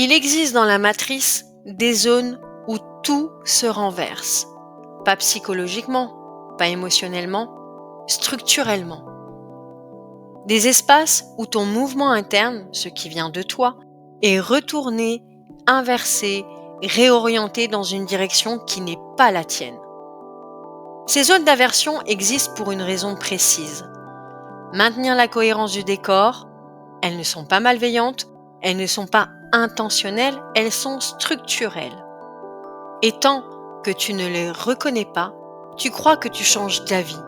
Il existe dans la matrice des zones où tout se renverse. Pas psychologiquement, pas émotionnellement, structurellement. Des espaces où ton mouvement interne, ce qui vient de toi, est retourné, inversé, réorienté dans une direction qui n'est pas la tienne. Ces zones d'aversion existent pour une raison précise. Maintenir la cohérence du décor, elles ne sont pas malveillantes, elles ne sont pas intentionnelles, elles sont structurelles. Et tant que tu ne les reconnais pas, tu crois que tu changes d'avis,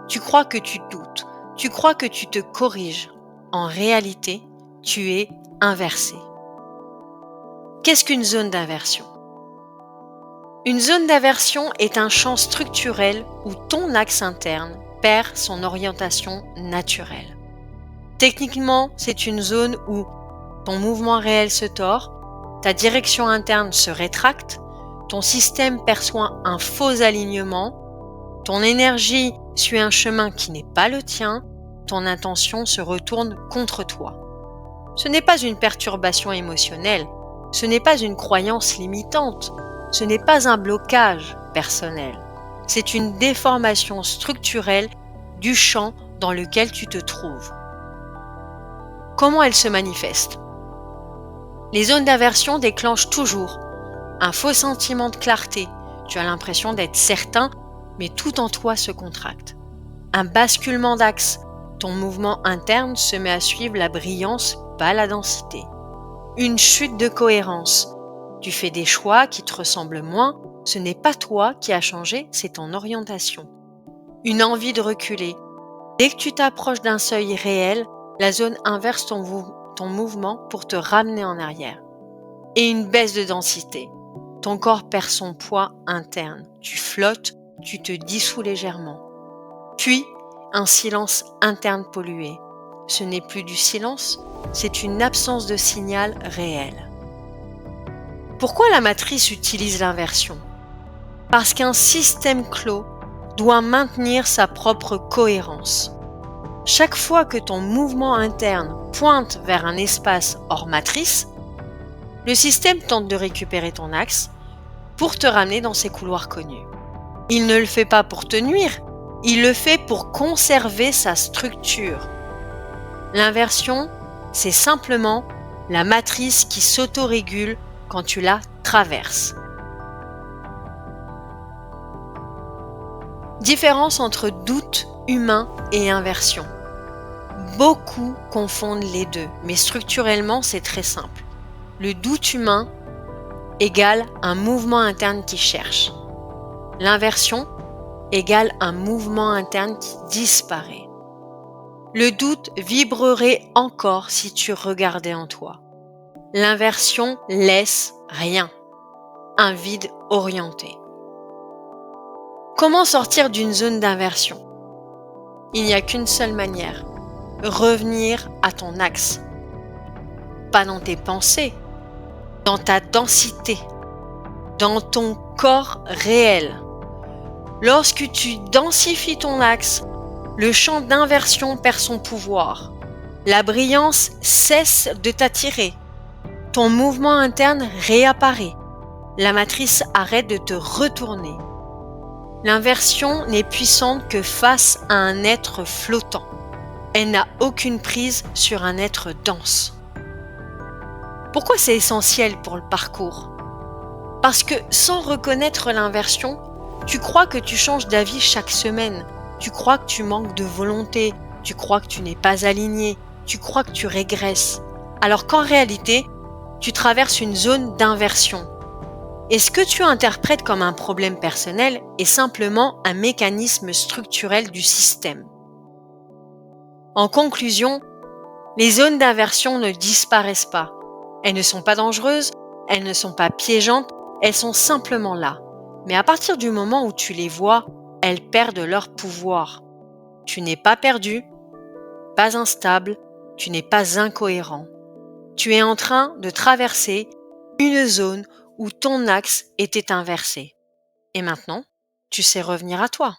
tu crois que tu doutes, tu crois que tu te corriges. En réalité, tu es inversé. Qu'est-ce qu'une zone d'aversion ? Une zone d'aversion est un champ structurel où ton axe interne perd son orientation naturelle. Techniquement, c'est une zone où ton mouvement réel se tord, ta direction interne se rétracte, ton système perçoit un faux alignement, ton énergie suit un chemin qui n'est pas le tien, ton intention se retourne contre toi. Ce n'est pas une perturbation émotionnelle, ce n'est pas une croyance limitante, ce n'est pas un blocage personnel. C'est une déformation structurelle du champ dans lequel tu te trouves. Comment elle se manifeste ? Les zones d'aversion déclenchent toujours un faux sentiment de clarté. Tu as l'impression d'être certain, mais tout en toi se contracte. Un basculement d'axe. Ton mouvement interne se met à suivre la brillance, pas la densité. Une chute de cohérence. Tu fais des choix qui te ressemblent moins. Ce n'est pas toi qui as changé, c'est ton orientation. Une envie de reculer. Dès que tu t'approches d'un seuil réel, la zone inverse ton mouvement pour te ramener en arrière. Et une baisse de densité. Ton corps perd son poids interne. Tu flottes, tu te dissous légèrement. Puis, un silence interne pollué. Ce n'est plus du silence, c'est une absence de signal réel. Pourquoi la matrice utilise l'inversion ? Parce qu'un système clos doit maintenir sa propre cohérence. Chaque fois que ton mouvement interne pointe vers un espace hors matrice, le système tente de récupérer ton axe pour te ramener dans ses couloirs connus. Il ne le fait pas pour te nuire, il le fait pour conserver sa structure. L'inversion, c'est simplement la matrice qui s'autorégule quand tu la traverses. Différence entre doute humain et inversion. Beaucoup confondent les deux, mais structurellement, c'est très simple. Le doute humain égale un mouvement interne qui cherche. L'inversion égale un mouvement interne qui disparaît. Le doute vibrerait encore si tu regardais en toi. L'inversion laisse rien, un vide orienté. Comment sortir d'une zone d'inversion ? Il n'y a qu'une seule manière, revenir à ton axe. Pas dans tes pensées, dans ta densité, dans ton corps réel. Lorsque tu densifies ton axe, le champ d'inversion perd son pouvoir. La brillance cesse de t'attirer. Ton mouvement interne réapparaît. La matrice arrête de te retourner. L'inversion n'est puissante que face à un être flottant. Elle n'a aucune prise sur un être dense. Pourquoi c'est essentiel pour le parcours ? Parce que sans reconnaître l'inversion, tu crois que tu changes d'avis chaque semaine. Tu crois que tu manques de volonté. Tu crois que tu n'es pas aligné. Tu crois que tu régresses. Alors qu'en réalité, tu traverses une zone d'inversion. Et ce que tu interprètes comme un problème personnel est simplement un mécanisme structurel du système. En conclusion, les zones d'inversion ne disparaissent pas. Elles ne sont pas dangereuses, elles ne sont pas piégeantes, elles sont simplement là. Mais à partir du moment où tu les vois, elles perdent leur pouvoir. Tu n'es pas perdu, pas instable, tu n'es pas incohérent. Tu es en train de traverser une zone où ton axe était inversé. Et maintenant, tu sais revenir à toi.